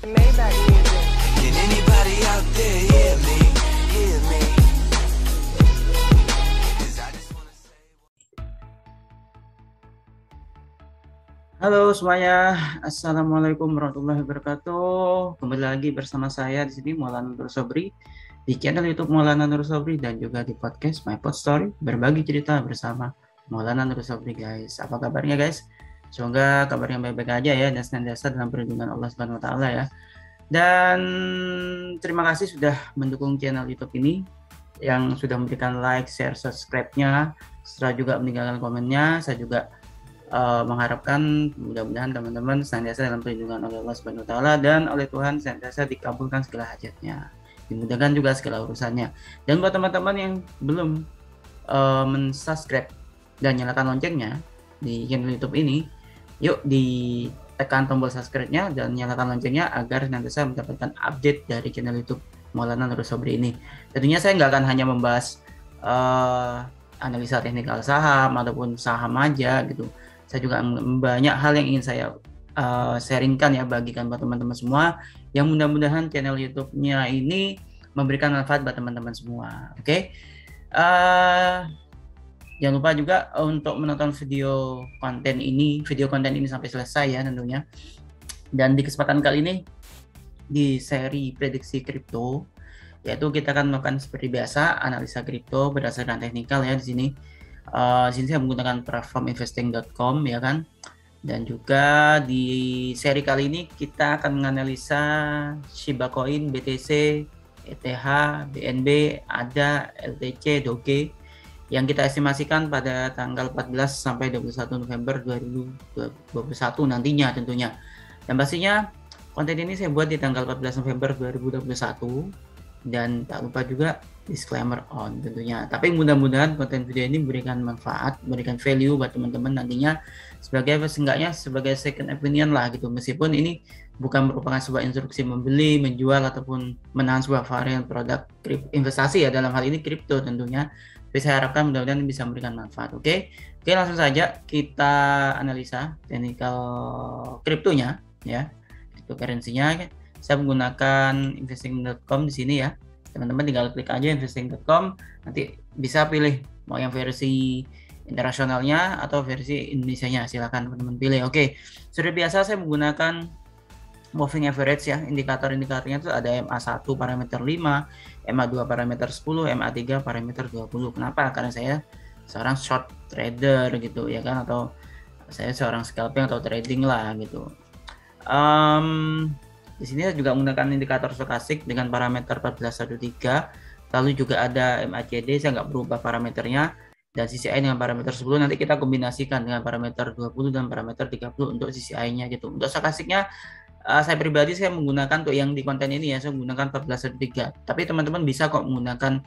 Maybach music. Can anybody out there hear me? Hear me? 'Cause I just wanna say. Halo semuanya, assalamualaikum warahmatullahi wabarakatuh. Kembali lagi bersama saya di sini Maulana Nur Sobri di channel YouTube Maulana Nur Sobri dan juga di podcast My Pod Story berbagi cerita bersama Maulana Nur Sobri guys. Apa kabarnya guys? Semoga kabarnya baik-baik aja ya dan senantiasa dalam perlindungan Allah Subhanahu Wa Taala ya. Dan terima kasih sudah mendukung channel YouTube ini yang sudah memberikan like, share, subscribe-nya, setelah juga meninggalkan komennya. Saya juga mengharapkan mudah-mudahan teman-teman senantiasa dalam perlindungan oleh Allah Subhanahu Wa Taala dan oleh Tuhan senantiasa dikabulkan segala hajatnya, dimudahkan juga segala urusannya. Dan buat teman-teman yang belum mensubscribe dan nyalakan loncengnya di channel YouTube ini, yuk ditekan tombol subscribe-nya dan nyalakan loncengnya agar senantiasa mendapatkan update dari channel YouTube Maulana Nur Sobri ini. Tentunya saya nggak akan hanya membahas analisa teknikal saham ataupun saham aja gitu. Saya juga banyak hal yang ingin saya sharingkan ya, bagikan buat teman-teman semua yang mudah-mudahan channel YouTube-nya ini memberikan manfaat buat teman-teman semua. Oke. Jangan lupa juga untuk menonton video konten ini sampai selesai ya tentunya. Dan di kesempatan kali ini di seri prediksi kripto, yaitu kita akan melakukan seperti biasa analisa kripto berdasarkan teknikal ya di sini. Di sini saya menggunakan platform investing.com ya kan. Dan juga di seri kali ini kita akan menganalisa Shiba Coin, BTC, ETH, BNB, ADA, LTC, Doge yang kita estimasikan pada tanggal 14 sampai 21 November 2021 nantinya tentunya. Dan pastinya konten ini saya buat di tanggal 14 November 2021 dan tak lupa juga disclaimer on tentunya. Tapi mudah-mudahan konten video ini memberikan manfaat, memberikan value buat teman-teman nantinya sebagai second opinion lah gitu. Meskipun ini bukan merupakan sebuah instruksi membeli, menjual ataupun menahan sebuah varian produk investasi ya, dalam hal ini kripto tentunya. Tapi saya harapkan mudah-mudahan bisa memberikan manfaat. Oke, langsung saja kita analisa teknikal kriptonya ya, cryptocurrency-nya. Saya menggunakan investing.com di sini ya. Teman-teman tinggal klik aja investing.com, nanti bisa pilih mau yang versi internasionalnya atau versi Indonesianya, silakan teman-teman pilih. Oke, seperti biasa saya menggunakan moving average ya. Indikator-indikatornya itu ada MA1 parameter 5, MA2 parameter 10, MA3 parameter 20. Kenapa? Karena saya seorang short trader gitu ya kan, atau saya seorang scalping atau trading lah gitu. Di sini saya juga menggunakan indikator stokastik dengan parameter 1413. Lalu juga ada MACD, saya nggak berubah parameternya, dan CCI dengan parameter 10. Nanti kita kombinasikan dengan parameter 20 dan parameter 30 untuk CCI-nya gitu. Untuk stokastiknya saya pribadi saya menggunakan untuk yang di konten ini ya, saya menggunakan 1413. Tapi teman-teman bisa kok menggunakan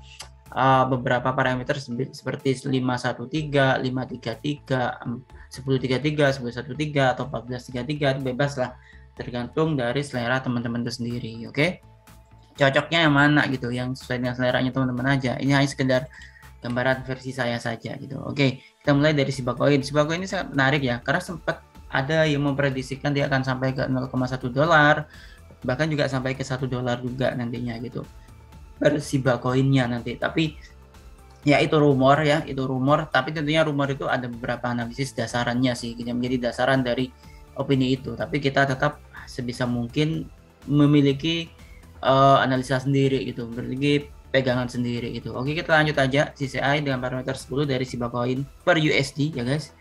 beberapa parameter seperti 513, 533, 1033, 1013 atau 1433, bebas lah, tergantung dari selera teman-teman itu sendiri. Oke, cocoknya yang mana gitu, yang sesuai dengan seleranya teman-teman aja. Ini hanya sekedar gambaran versi saya saja gitu. Oke, kita mulai dari Shiba Coin. Shiba Coin ini sangat menarik ya, karena sempat ada yang memprediksikan dia akan sampai ke 0,1 dolar, bahkan juga sampai ke 1 dolar juga nantinya gitu per Shiba Coin-nya nanti. Tapi ya itu rumor ya, itu rumor. Tapi tentunya rumor itu ada beberapa analisis dasarannya sih, yang menjadi dasaran dari opini itu. Tapi kita tetap sebisa mungkin memiliki analisa sendiri gitu, memiliki pegangan sendiri gitu. Oke, kita lanjut aja. CCI dengan parameter 10 dari Shiba Coin per USD ya guys.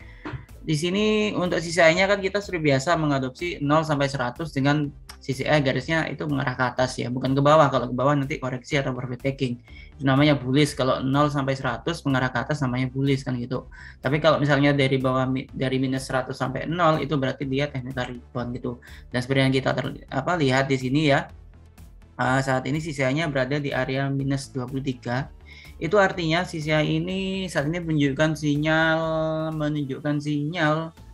Di sini untuk CCI-nya kan kita sudah biasa mengadopsi 0 sampai 100 dengan CCI garisnya itu mengarah ke atas ya, bukan ke bawah. Kalau ke bawah nanti koreksi atau profit taking. Itu namanya bullish. Kalau 0 sampai 100 mengarah ke atas namanya bullish kan gitu. Tapi kalau misalnya dari bawah, dari minus 100 sampai 0 itu berarti dia technical rebound gitu. Dan seperti yang kita lihat di sini ya, saat ini CCI-nya berada di area minus 23. Itu artinya CCI ini saat ini menunjukkan sinyal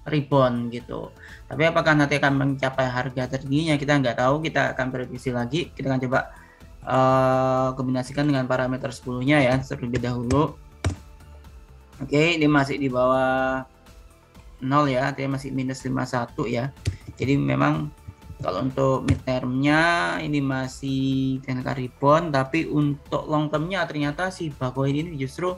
rebound gitu. Tapi apakah nanti akan mencapai harga tertingginya kita nggak tahu. Kita akan prediksi lagi. Kita akan coba kombinasikan dengan parameter 10-nya ya terlebih dahulu. Oke, ini masih di bawah 0 ya, artinya masih minus 51 ya. Jadi memang Kalau untuk mid termnya ini masih teknikal rebound, tapi untuk long termnya ternyata si Bitcoin ini justru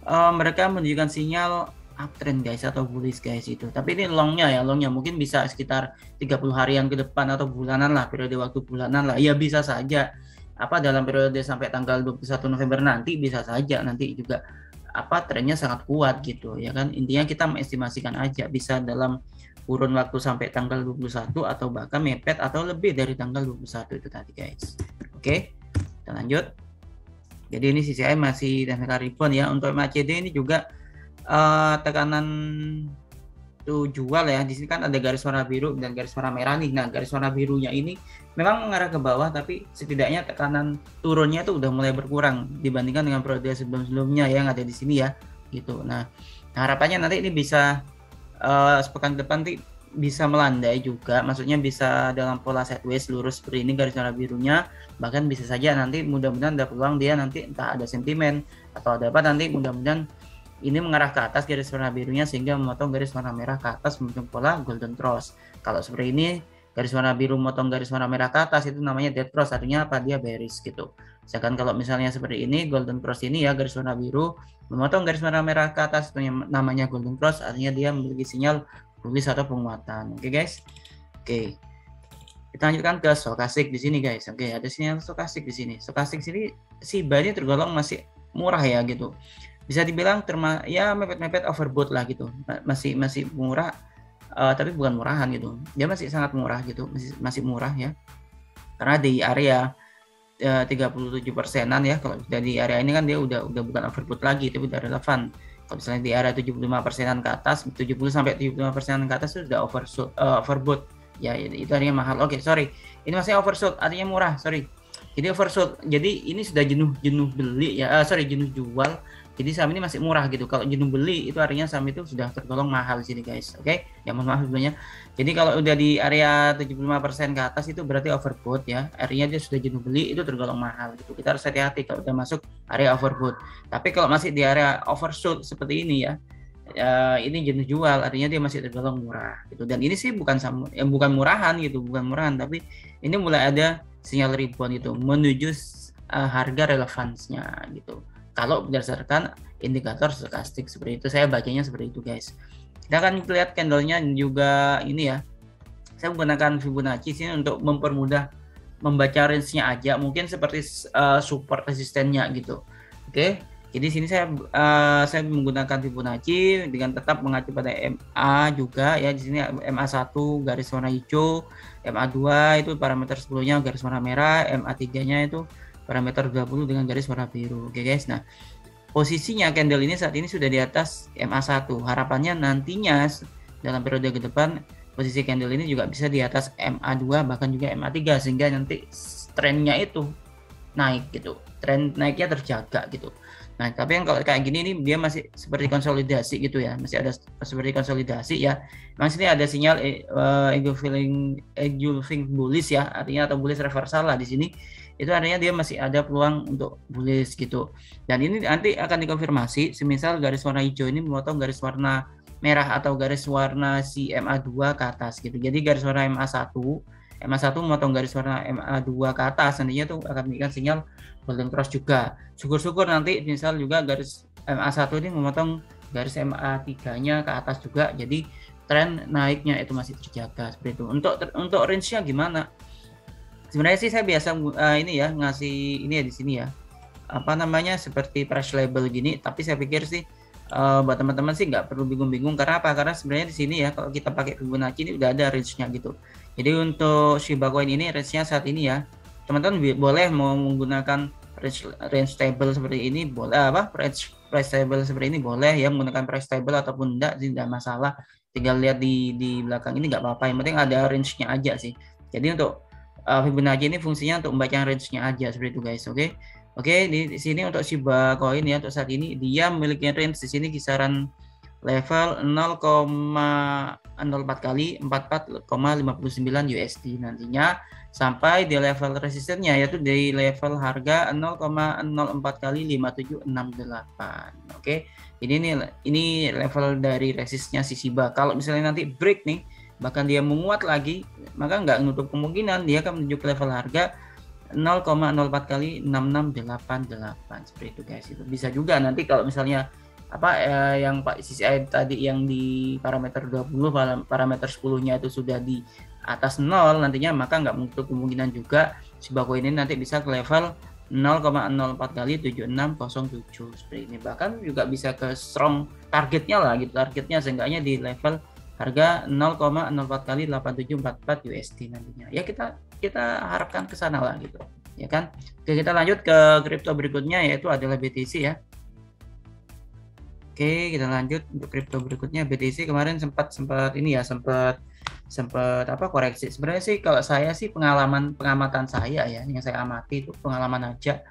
mereka menunjukkan sinyal uptrend guys atau bullish guys itu. Tapi ini longnya ya, longnya mungkin bisa sekitar 30 harian ke depan atau bulanan lah, periode waktu bulanan lah. Ya bisa saja apa dalam periode sampai tanggal 21 November nanti bisa saja nanti juga apa trennya sangat kuat gitu ya kan. Intinya kita mengestimasikan aja bisa dalam kurun waktu sampai tanggal 21 atau bahkan mepet atau lebih dari tanggal 21 itu tadi guys. Oke, kita lanjut. Jadi ini CCI masih teknikal rebound ya. Untuk MACD ini juga tekanan tuh jual ya. Di sini kan ada garis warna biru dan garis warna merah nih. Nah, garis warna birunya ini memang mengarah ke bawah, tapi setidaknya tekanan turunnya itu udah mulai berkurang dibandingkan dengan periode sebelum-sebelumnya yang ada di sini ya, gitu. Nah, harapannya nanti ini bisa sepekan depan nanti bisa melandai juga, maksudnya bisa dalam pola sideways lurus seperti ini garis warna birunya. Bahkan bisa saja nanti mudah-mudahan ada peluang dia nanti entah ada sentimen atau ada apa, nanti mudah-mudahan ini mengarah ke atas garis warna birunya sehingga memotong garis warna merah ke atas membentuk pola golden cross. Kalau seperti ini garis warna biru memotong garis warna merah ke atas itu namanya dead cross, artinya apa? Dia bearish gitu. Sedangkan kalau misalnya seperti ini golden cross ini ya garis warna biru memotong garis warna merah ke atas itu namanya golden cross, artinya dia memiliki sinyal bullish atau penguatan. Oke guys. Oke. Kita lanjutkan ke stokastik di sini guys. Oke, ada sinyal stokastik di sini. Stokastik sini si ini tergolong masih murah ya gitu. Bisa dibilang ya mepet-mepet overbought lah gitu. Masih murah tapi bukan murahan gitu. Dia masih sangat murah gitu, masih murah ya. Karena di area 37%-an ya. Kalau di area ini kan dia udah bukan overbought lagi, tapi udah relevan. Kalau misalnya di area 75%-an ke atas, 70 sampai 75%-an ke atas itu sudah overbought. Ya, itu artinya mahal. Oke, sorry. Ini masih oversold, artinya murah, sorry. Jadi oversold. Jadi ini sudah jenuh beli ya. Jenuh jual. Jadi saham ini masih murah gitu. Kalau jenuh beli itu artinya saham itu sudah tergolong mahal di sini guys. Oke. Ya mohon maaf sebenarnya. Jadi kalau udah di area 75% ke atas itu berarti overbought ya. Artinya dia sudah jenuh beli, itu tergolong mahal gitu. Kita harus hati-hati kalau udah masuk area overbought. Tapi kalau masih di area oversold seperti ini ya, ini jenuh jual, artinya dia masih tergolong murah gitu. Dan ini sih bukan murahan gitu, bukan murahan, tapi ini mulai ada sinyal rebound itu menuju harga relevansnya gitu. Kalau berdasarkan indikator stokastik seperti itu, saya bacanya seperti itu guys. Kita akan lihat candlenya juga ini ya. Saya menggunakan Fibonacci sini untuk mempermudah membaca range-nya aja, mungkin seperti support resistennya gitu. Oke. Jadi sini saya menggunakan Fibonacci dengan tetap mengacu pada MA juga ya. Di sini MA1 garis warna hijau, MA2 itu parameter sebelumnya garis warna merah, MA3-nya itu parameter 20 dengan garis warna biru. Oke guys. Nah, posisinya candle ini saat ini sudah di atas MA1. Harapannya nantinya dalam periode ke depan posisi candle ini juga bisa di atas MA2 bahkan juga MA3 sehingga nanti trennya itu naik gitu. Tren naiknya terjaga gitu. Nah, tapi yang kalau kayak gini ini dia masih seperti konsolidasi gitu ya. Masih ada seperti konsolidasi ya. Memang sini ada sinyal engulfing bullish ya, artinya atau bullish reversal lah di sini. Itu artinya dia masih ada peluang untuk bullish gitu. Dan ini nanti akan dikonfirmasi semisal garis warna hijau ini memotong garis warna merah atau garis warna si MA2 ke atas gitu. Jadi garis warna MA1 memotong garis warna MA2 ke atas, nantinya tuh akan memberikan sinyal golden cross juga. Syukur-syukur nanti misal juga garis MA1 ini memotong garis MA3-nya ke atas juga. Jadi tren naiknya itu masih terjaga seperti itu. Untuk range-nya gimana? Sebenarnya sih saya biasa ini ya ngasih ini ya di sini ya. Apa namanya seperti price label gini, tapi saya pikir sih buat teman-teman sih nggak perlu bingung-bingung. Karena apa? Karena sebenarnya di sini ya kalau kita pakai Fibonacci ini udah ada range-nya gitu. Jadi untuk Shiba Coin ini range-nya saat ini ya, teman-teman boleh mau menggunakan range table seperti ini, boleh price table seperti ini boleh ya, menggunakan price table ataupun tidak masalah. Tinggal lihat di belakang ini nggak apa-apa, yang penting ada range-nya aja sih. Jadi untuk Fibonacci ini fungsinya untuk membaca range-nya aja seperti itu guys. Oke, di sini untuk Shiba Coin ya untuk saat ini dia memiliki range di sini kisaran level 0,04 kali 44,59 USD nantinya sampai di level resistennya yaitu di level harga 0,04 kali 5768. Oke. Ini level dari resistnya si Shiba. Kalau misalnya nanti break nih bahkan dia menguat lagi, maka nggak menutup kemungkinan dia akan menuju ke level harga 0,04 kali 6688 seperti itu guys. Itu bisa juga nanti kalau misalnya yang Pak CCI tadi yang di parameter 20, parameter 10-nya itu sudah di atas 0 nantinya, maka nggak menutup kemungkinan juga si koin ini nanti bisa ke level 0,04 kali 7607 seperti ini. Bahkan juga bisa ke strong targetnya lah gitu, targetnya seenggaknya di level harga 0,04 kali 8744 USD nantinya. Ya kita harapkan ke sana lah gitu, ya kan. Oke, kita lanjut ke kripto berikutnya yaitu adalah BTC ya. Oke, kita lanjut untuk kripto berikutnya. BTC kemarin sempat ini ya, sempat koreksi. Sebenarnya sih kalau saya sih pengamatan saya ya, yang saya amati itu pengalaman aja,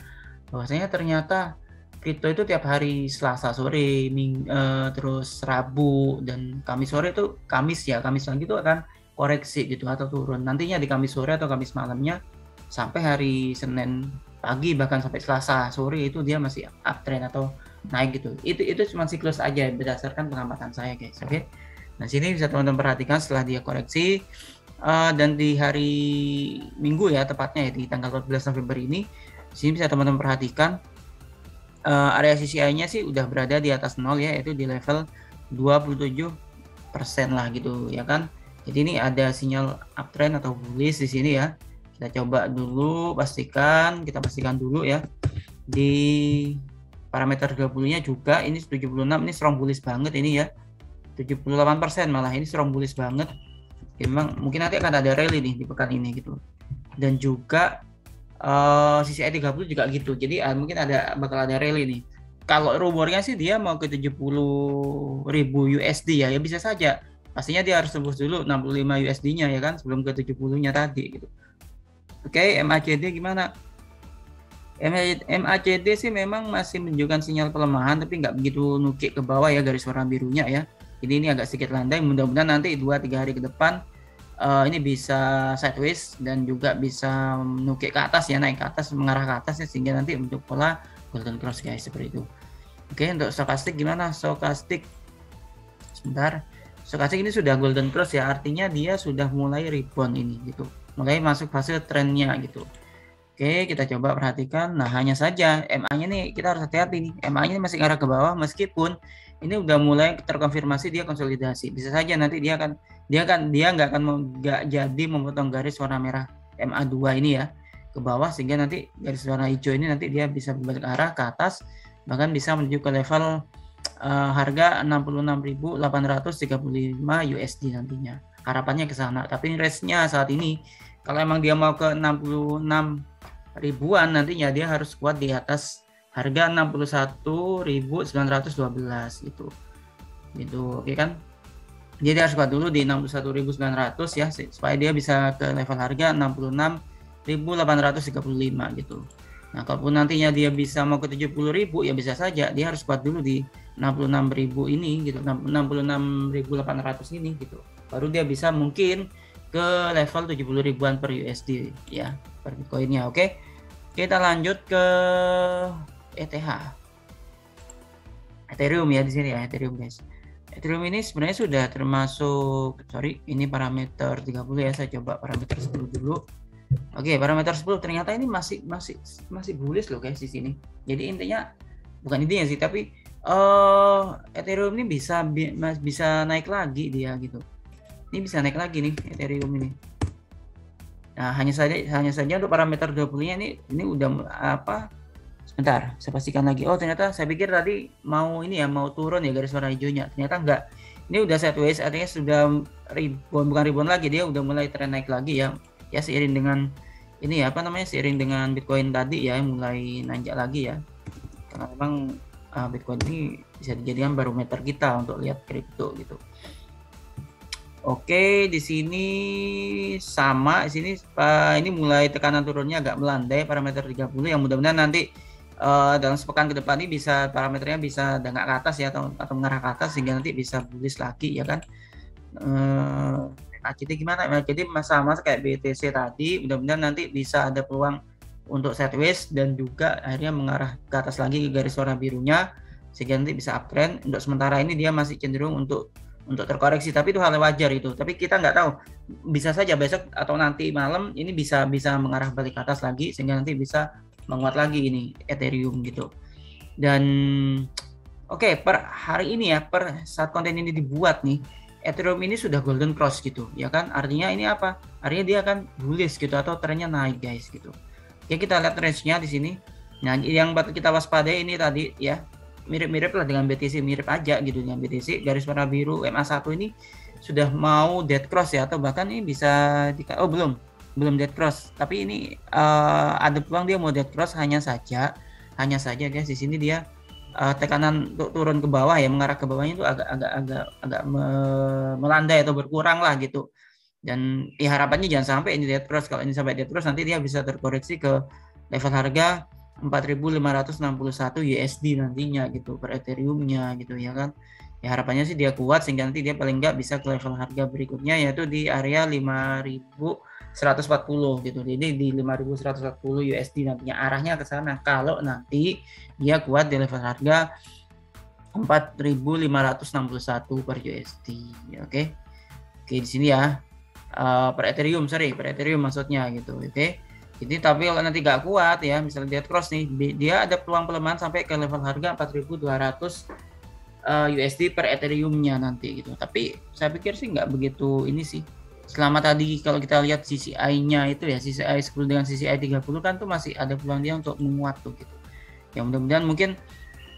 bahwasanya ternyata kripto itu tiap hari Selasa sore, terus Rabu dan Kamis sore itu Kamis lagi itu akan koreksi gitu atau turun. Nantinya di Kamis sore atau Kamis malamnya sampai hari Senin pagi bahkan sampai Selasa sore itu dia masih uptrend atau naik gitu. Itu cuma siklus aja berdasarkan pengamatan saya guys. Oke. Nah, sini bisa teman-teman perhatikan setelah dia koreksi dan di hari Minggu ya tepatnya ya di tanggal 14 November ini, sini bisa teman-teman perhatikan area CCI-nya sih udah berada di atas 0 ya, yaitu di level 27% lah gitu ya kan. Jadi ini ada sinyal uptrend atau bullish di sini ya. Kita coba dulu kita pastikan dulu ya. Di parameter 30-nya juga ini 76, ini strong bullish banget ini ya. 78% malah, ini strong bullish banget. Memang mungkin nanti akan ada rally nih di pekan ini gitu. Dan juga CCI 30 juga gitu. Jadi mungkin bakal ada rally nih. Kalau rumornya sih dia mau ke 70.000 USD ya bisa saja. Pastinya dia harus tembus dulu 65 USD-nya ya kan sebelum ke 70-nya tadi gitu. Oke, MACD gimana? MACD sih memang masih menunjukkan sinyal pelemahan tapi nggak begitu nukik ke bawah ya garis warna birunya ya. Jadi ini agak sedikit landai, mudah-mudahan nanti 2-3 hari ke depan ini bisa sideways dan juga bisa nukik ke atas ya, naik ke atas, mengarah ke atas ya, sehingga nanti untuk pola golden cross guys seperti itu. Oke, untuk stokastik gimana? Stokastik sebentar. Stokastik ini sudah golden cross ya, artinya dia sudah mulai rebound ini gitu. Mulai masuk fase trennya gitu. Oke, kita coba perhatikan. Nah, hanya saja MA-nya nih kita harus hati-hati nih. MA-nya masih arah ke bawah meskipun ini udah mulai terkonfirmasi dia konsolidasi. Bisa saja nanti dia nggak jadi memotong garis warna merah MA2 ini ya ke bawah, sehingga nanti garis warna hijau ini nanti dia bisa berbalik arah ke atas, bahkan bisa menuju ke level harga 66.835 USD nantinya. Harapannya ke sana. Tapi range-nya saat ini kalau emang dia mau ke 66 ribuan nantinya dia harus kuat di atas harga 61.912 gitu. Gitu, oke kan? Jadi harus kuat dulu di 61.900 ya supaya dia bisa ke level harga 66.835 gitu. Nah, kalaupun nantinya dia bisa mau ke 70.000 ya bisa saja dia harus kuat dulu di 66.000 ini gitu, 66.800 ini gitu. Baru dia bisa mungkin ke level 70 ribuan per USD ya per Bitcoinnya. Oke. Kita lanjut ke ETH. Ethereum ya di sini ya, Ethereum guys. Ethereum ini sebenarnya sudah termasuk, ini parameter 30 ya, saya coba parameter 10 dulu. Oke, parameter 10 ternyata ini masih bullish loh guys di sini. Jadi intinya bukan intinya sih, tapi Ethereum ini bisa naik lagi dia gitu. Ini bisa naik lagi nih Ethereum ini. Nah, hanya saja untuk parameter 20-nya ini udah sebentar, saya pastikan lagi. Oh, ternyata saya pikir tadi mau turun ya garis warna hijaunya. Ternyata enggak. Ini udah sideways, artinya sudah bukan rebound lagi, dia udah mulai tren naik lagi ya. Ya seiring dengan seiring dengan Bitcoin tadi ya mulai nanjak lagi ya. Karena memang Bitcoin ini bisa dijadikan barometer kita untuk lihat kripto gitu. Oke, di sini sama, ini mulai tekanan turunnya agak melandai parameter 30 yang mudah-mudahan nanti dalam sepekan ke depan ini bisa parameternya bisa dengak ke atas ya atau mengarah ke atas sehingga nanti bisa bullish lagi ya kan. MACD gimana? MACD sama kayak BTC tadi, mudah-mudahan nanti bisa ada peluang untuk sideways dan juga akhirnya mengarah ke atas lagi ke garis warna birunya sehingga nanti bisa uptrend. Untuk sementara ini dia masih cenderung untuk untuk terkoreksi, tapi itu hal yang wajar itu. Tapi kita nggak tahu, bisa saja besok atau nanti malam ini bisa mengarah balik ke atas lagi sehingga nanti bisa menguat lagi ini Ethereum gitu. Dan oke, per hari ini ya, per saat konten ini dibuat nih, Ethereum ini sudah golden cross gitu, ya kan? Artinya ini apa? Artinya dia akan bullish gitu atau trennya naik guys gitu. Oke, kita lihat range-nya di sini. Nah, yang patut kita waspadai ini tadi ya, mirip-mirip lah dengan BTC, mirip aja gitu dengan BTC. Garis warna biru MA1 ini sudah mau dead cross ya, atau bahkan ini bisa oh belum dead cross, tapi ini ada peluang dia mau dead cross, hanya saja guys di sini dia tekanan untuk turun ke bawah ya, mengarah ke bawahnya itu agak melandai atau berkurang lah gitu. Dan ya harapannya jangan sampai ini dead cross. Kalau ini sampai dead cross nanti dia bisa terkoreksi ke level harga 4.561 USD nantinya gitu per Ethereum-nya gitu ya kan. Ya harapannya sih dia kuat sehingga nanti dia paling nggak bisa ke level harga berikutnya yaitu di area 5.140 gitu. Jadi di 5.140 USD nantinya arahnya ke sana kalau nanti dia kuat di level harga 4.561 per USD. Oke. Oke, di sini ya. Per Ethereum maksudnya gitu. Oke. Jadi tapi kalau nanti nggak kuat ya, misalnya dead cross nih, dia ada peluang pelemahan sampai ke level harga 4.200 USD per Ethereum-nya nanti gitu. Tapi saya pikir sih nggak begitu ini sih. Selama tadi kalau kita lihat CCI-nya itu ya, CCI 10 dengan CCI 30 kan tuh masih ada peluang dia untuk menguat tuh gitu. Ya mudah-mudahan mungkin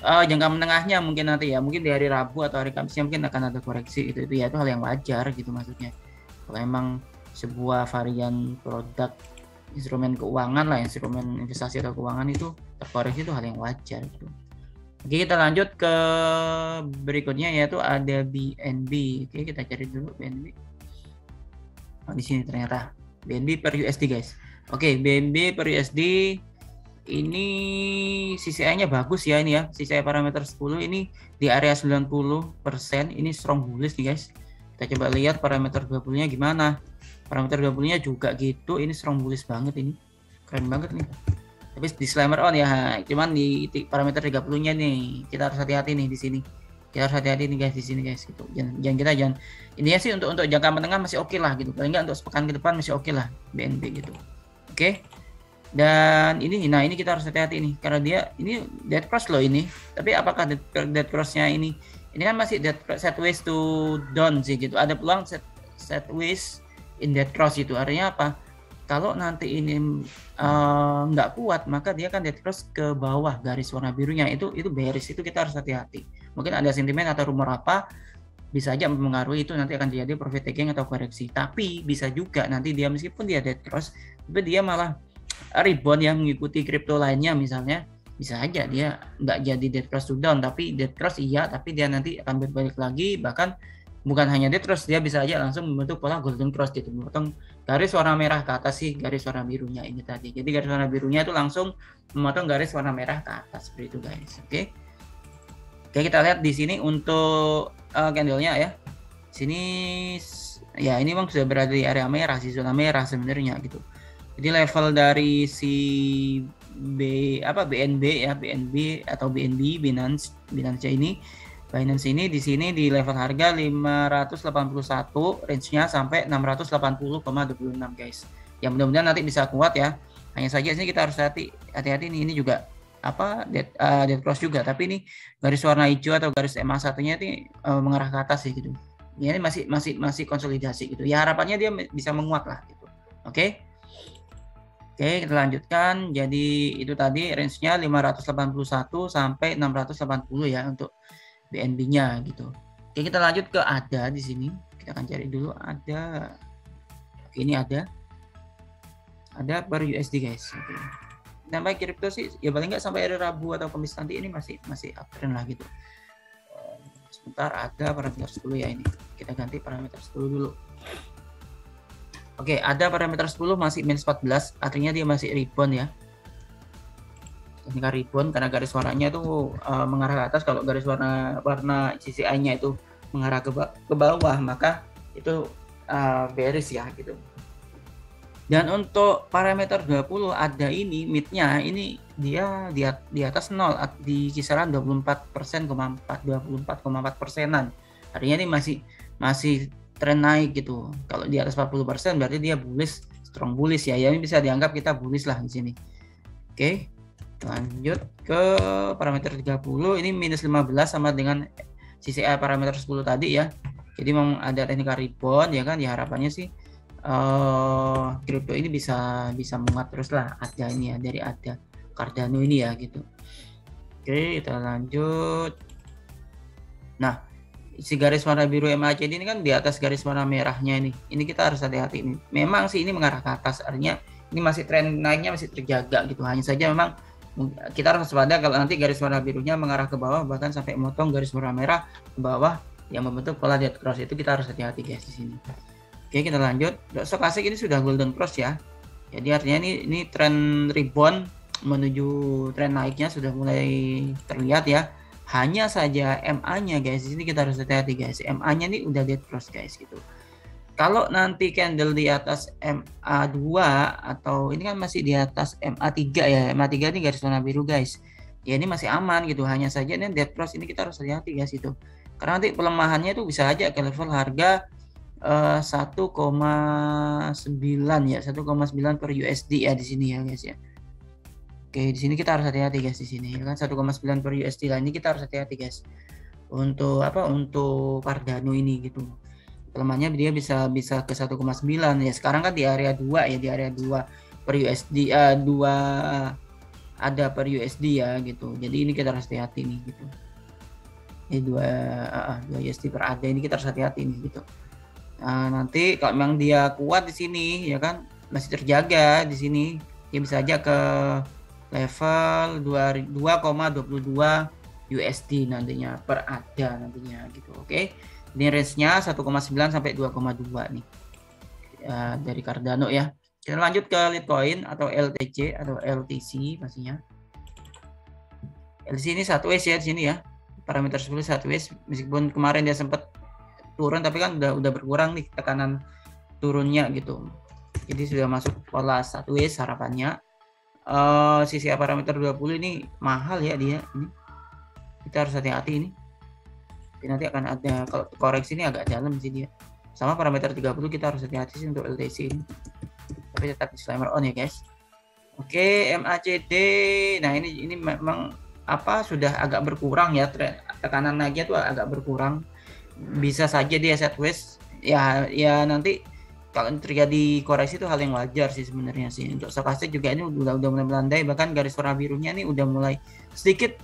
jangka menengahnya mungkin nanti ya, mungkin di hari Rabu atau hari Kamisnya mungkin akan ada koreksi itu ya, itu hal yang wajar gitu maksudnya. Kalau emang sebuah varian produk instrumen keuangan lah, instrumen investasi atau keuangan itu terkoreksi itu hal yang wajar gitu. Oke, kita lanjut ke berikutnya yaitu ada BNB. Oke, kita cari dulu BNB. Oh, di sini ternyata BNB per USD guys. Oke, BNB per USD ini CCI-nya bagus ya ini ya. CCI parameter 10 ini di area 90%. Ini strong bullish nih guys. Kita coba lihat parameter 20-nya gimana. Parameter 20-nya juga gitu. Ini strong bullish banget ini. Keren banget nih. Tapi disclaimer on ya. Cuman di parameter 30-nya nih kita harus hati-hati nih di sini. Kita harus hati-hati nih guys di sini guys gitu. Jangan ini ya sih untuk jangka menengah masih oke lah gitu. Paling enggak untuk sepekan ke depan masih oke lah BNB gitu. Oke. Dan ini kita harus hati-hati nih karena dia ini dead cross loh ini. Tapi apakah dead cross-nya ini kan masih dead sideways to down sih gitu. Ada peluang sideways in dead cross itu. Artinya apa? Kalau nanti ini nggak kuat, maka dia kan dead cross ke bawah garis warna birunya itu bearish, itu kita harus hati-hati. Mungkin ada sentimen atau rumor apa bisa aja mempengaruhi itu, nanti akan terjadi profit taking atau koreksi. Tapi bisa juga nanti dia meskipun dia dead cross, tapi dia malah rebound yang mengikuti kripto lainnya misalnya, bisa aja dia nggak jadi dead cross to down, tapi dead cross iya, tapi dia nanti akan berbalik lagi, bahkan bukan hanya dead cross, dia bisa aja langsung membentuk pola golden cross gitu, memotong garis warna merah ke atas sih garis warna birunya ini tadi. Jadi garis warna birunya itu langsung memotong garis warna merah ke atas seperti itu guys. Oke, kita lihat di sini untuk candlenya ya. Sini ya ini memang sudah berada di area merah sih, zona merah sebenarnya gitu. Jadi level dari si BNB ya, BNB atau Binance ini di sini di level harga 581, range-nya sampai 680,26 guys. Ya mudah-mudahan nanti bisa kuat ya. Hanya saja sini kita harus hati-hati nih, ini juga dead cross juga, tapi ini garis warna hijau atau garis MA1-nya ini mengarah ke atas sih gitu. Ya, ini masih konsolidasi gitu. Ya harapannya dia bisa menguat lah gitu. Oke, kita lanjutkan. Jadi itu tadi range-nya 581 sampai 680 ya untuk BNB-nya gitu. Oke, kita lanjut ke ADA di sini. Kita akan cari dulu ADA. Oke, ini ADA per USD guys. Oke. Sampai kripto sih ya paling nggak sampai hari Rabu atau Kamis nanti ini masih uptrend lah gitu. Sebentar, ADA parameter 10 ya ini. Kita ganti parameter 10 dulu. Oke, ADA parameter 10 masih minus 14, artinya dia masih rebound ya. Teknikal rebound karena garis warnanya itu mengarah ke atas. Kalau garis warna CCI-nya itu mengarah ke bawah, maka itu bearish ya gitu. Dan untuk parameter 20 ada ini mid-nya ini dia di atas 0 di kisaran 24,4%, 24,4%-an. Artinya ini masih tren naik gitu. Kalau di atas 40% berarti dia bullish, strong bullish ya. Ya ini bisa dianggap kita bullish lah di sini. Oke. Lanjut ke parameter 30, ini minus 15 sama dengan CCI parameter 10 tadi ya. Jadi memang ada teknikal rebound ya kan, ya harapannya sih kripto ini bisa menguat terus lah, ada ini ya, dari ada Cardano ini ya gitu. Oke, kita lanjut. Nah, si garis warna biru MACD ini kan di atas garis warna merahnya ini. Ini kita harus hati-hati ini. Memang sih ini mengarah ke atas, artinya ini masih tren naiknya masih terjaga gitu. Hanya saja memang kita harus waspada kalau nanti garis warna birunya mengarah ke bawah, bahkan sampai memotong garis warna merah ke bawah yang membentuk pola dead cross, itu kita harus hati-hati guys di sini. Oke, kita lanjut. Stokastik ini sudah golden cross ya. Jadi artinya ini tren rebound menuju tren naiknya sudah mulai terlihat ya. Hanya saja MA-nya guys, di sini kita harus hati-hati guys. MA-nya ini udah dead cross guys gitu. Kalau nanti candle di atas MA2 atau ini kan masih di atas MA3 ya. MA3 ini garis warna biru guys. Ya ini masih aman gitu. Hanya saja ini dead cross, ini kita harus hati-hati guys itu. Karena nanti pelemahannya itu bisa aja ke level harga 1,9 ya, 1,9 per USD ya di sini ya guys ya. Oke, di sini kita harus hati-hati guys di sini ya kan, 1,9 per USD lah. Ini kita harus hati-hati guys. Untuk apa? Untuk Cardano ini gitu. Pelemahannya dia bisa ke 1,9 ya. Sekarang kan di area 2 ya, di area 2 per USD 2 ada per USD ya gitu. Jadi ini kita harus hati-hati nih gitu. Ini 2 USD per ADA, ini kita harus hati-hati nih gitu. Nah, nanti kalau memang dia kuat di sini ya kan, masih terjaga di sini, dia bisa aja ke level 2,22 USD nantinya per ADA nantinya gitu. Oke. Ini range-nya 1,9 sampai 2,2 nih. Dari Cardano ya. Kita lanjut ke Litecoin atau LTC atau LTC pastinya. LTC ini 1S ya di sini ya. Parameter 10 1S, meskipun kemarin dia sempat turun tapi kan udah berkurang nih tekanan turunnya gitu. Jadi sudah masuk pola 1S harapannya. Sisi parameter 20 ini mahal ya dia ini. Kita harus hati-hati ini. Nanti akan ada, kalau koreksi ini agak dalam sih dia. Sama parameter 30 kita harus hati-hati sih untuk LTC ini. Tapi tetap disclaimer on ya guys. Oke, MACD. Nah, ini memang apa sudah agak berkurang ya, tekanan naiknya tuh agak berkurang. Bisa saja dia sideways ya nanti kalau terjadi koreksi itu hal yang wajar sih sebenarnya sih. Untuk stokastik juga ini udah mulai melandai, bahkan garis warna birunya ini udah mulai sedikit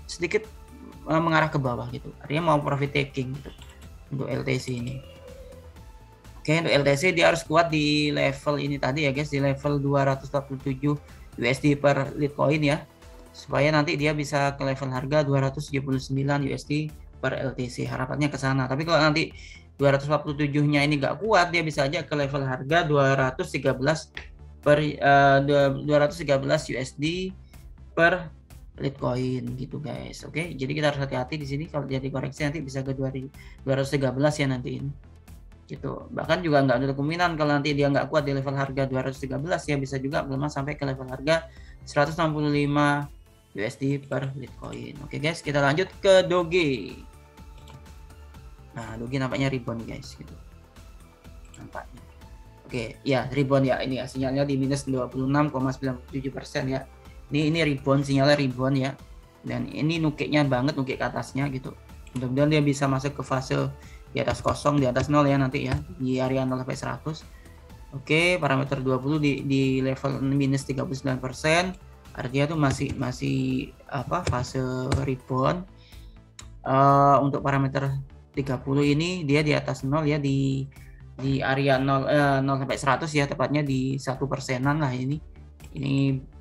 mengarah ke bawah gitu. Artinya mau profit taking gitu untuk LTC ini. Oke, untuk LTC dia harus kuat di level ini tadi ya guys, di level 247 USD per Litecoin ya. Supaya nanti dia bisa ke level harga 279 USD per LTC. Harapannya ke sana. Tapi kalau nanti 247-nya ini nggak kuat, dia bisa aja ke level harga 213 USD per Litecoin gitu guys. Oke, jadi kita harus hati-hati di sini. Kalau jadi koreksi nanti bisa ke 213 ya nanti ini. Gitu. Bahkan juga nggak ada kemungkinan kalau nanti dia nggak kuat di level harga 213 ya bisa juga melemah sampai ke level harga 165 USD per Litecoin. Oke guys, kita lanjut ke Doge. Nah, Doge nampaknya rebound guys gitu. Nampaknya. Oke, ya rebound ya, ini ya sinyalnya di minus 26,97% ya. Ini rebound, sinyalnya rebound ya. Dan ini nukiknya banget, nukik ke atasnya gitu. Mudah-mudahan dia bisa masuk ke fase di atas kosong, di atas 0 ya nanti ya, di area 0 sampai 100. Oke, parameter 20 di level minus 39%. Artinya tuh masih apa fase rebound. Untuk parameter 30 ini dia di atas 0 ya, di area 0 sampai 100 ya, tepatnya di 1%-an lah ini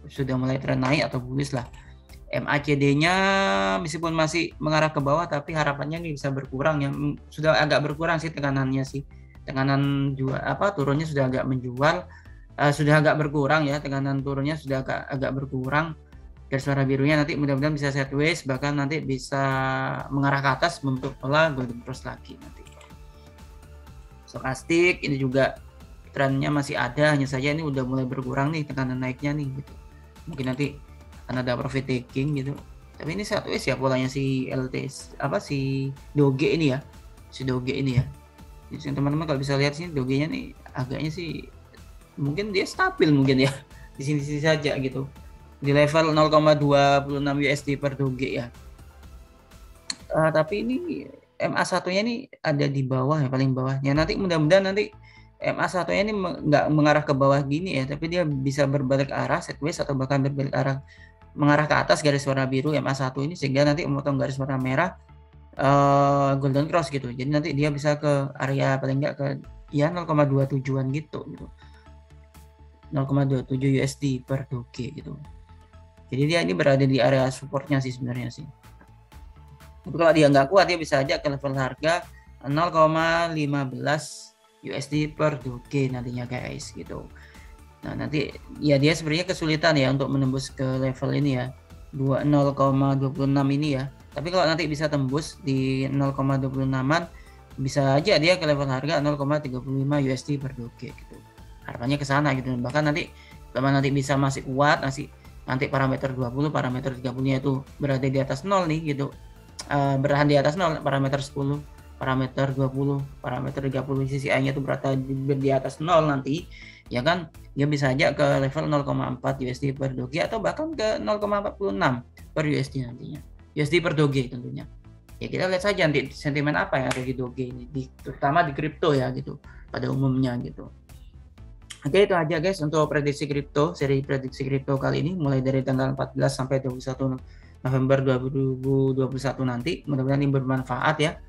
sudah mulai tren naik atau bullish lah. MACD-nya meskipun masih mengarah ke bawah tapi harapannya ini bisa berkurang ya, sudah agak berkurang sih tekanannya sih, tekanan jual turunnya sudah agak menjual, sudah agak berkurang ya, tekanan turunnya sudah agak berkurang. Garis warna birunya nanti mudah-mudahan bisa sideways, bahkan nanti bisa mengarah ke atas bentuk pola golden cross lagi nanti. Stokastik ini juga trennya masih ada, hanya saja ini udah mulai berkurang nih tekanan naiknya nih gitu. Mungkin nanti akan ada profit taking gitu. Tapi ini sideways ya polanya si LTS si Doge ini ya. Si Doge ini ya. Teman-teman kalau bisa lihat sini Doge-nya nih agaknya sih mungkin dia stabil mungkin ya di sini saja gitu di level 0,26 USD per Doge ya. Tapi ini MA1-nya ini ada di bawah ya, paling bawahnya. Nanti mudah-mudahan nanti MA1-nya ini nggak mengarah ke bawah gini ya, tapi dia bisa berbalik arah sideways atau bahkan berbalik arah mengarah ke atas garis warna biru MA1 ini, sehingga nanti memotong garis warna merah golden cross gitu. Jadi nanti dia bisa ke area paling nggak ke ya 0,27-an gitu. 0,27 USD per Doge gitu. Jadi dia ini berada di area supportnya sih sebenarnya sih. Tapi kalau dia nggak kuat, dia bisa aja ke level harga 0,15 USD per Doge nantinya guys gitu. Nah nanti ya dia sebenarnya kesulitan ya untuk menembus ke level ini ya 0,26 ini ya. Tapi kalau nanti bisa tembus di 0,26an, bisa aja dia ke level harga 0,35 USD per Doge gitu. Harapannya ke sana gitu. Bahkan nanti kalau nanti bisa masih kuat, nanti parameter 20, parameter 30-nya itu berada di atas 0 nih gitu. Bertahan di atas 0, parameter 10, parameter 20, parameter 30 CCI-nya itu berada di atas 0 nanti, ya kan? Dia bisa aja ke level 0,4 USD per Doge atau bahkan ke 0,46 per USD nantinya. USD per Doge tentunya. Ya kita lihat saja nanti sentimen apa yang ada di Doge ini, terutama di kripto ya gitu, pada umumnya gitu. Oke, itu aja guys untuk prediksi kripto, seri prediksi kripto kali ini mulai dari tanggal 14 sampai 21 November 2021 nanti. Mudah-mudahan ini bermanfaat ya.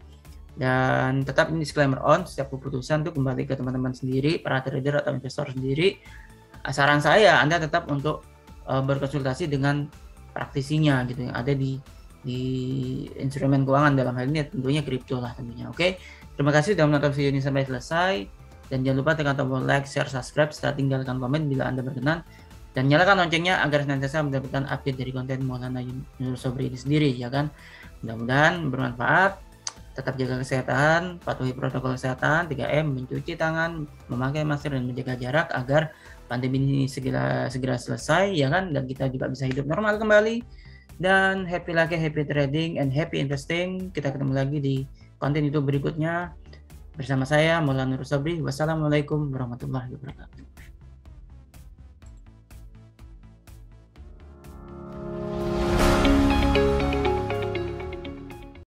Dan tetap ini disclaimer on, setiap keputusan itu kembali ke teman-teman sendiri, para trader atau investor sendiri. Saran saya Anda tetap untuk berkonsultasi dengan praktisinya gitu yang ada di instrumen keuangan, dalam hal ini tentunya kripto lah tentunya. Oke. Terima kasih sudah menonton video ini sampai selesai. Dan jangan lupa tekan tombol like, share, subscribe, serta tinggalkan komen bila Anda berkenan. Dan nyalakan loncengnya agar senantiasa mendapatkan update dari konten Maulana Yunus Sobri ini sendiri, ya kan. Mudah-mudahan bermanfaat. Tetap jaga kesehatan, patuhi protokol kesehatan, 3M, mencuci tangan, memakai masker, dan menjaga jarak agar pandemi ini segera selesai, ya kan. Dan kita juga bisa hidup normal kembali. Dan happy lucky, happy trading, and happy investing. Kita ketemu lagi di konten YouTube berikutnya. Bersama saya Maulana Yunus Sobri. Wassalamualaikum warahmatullahi wabarakatuh.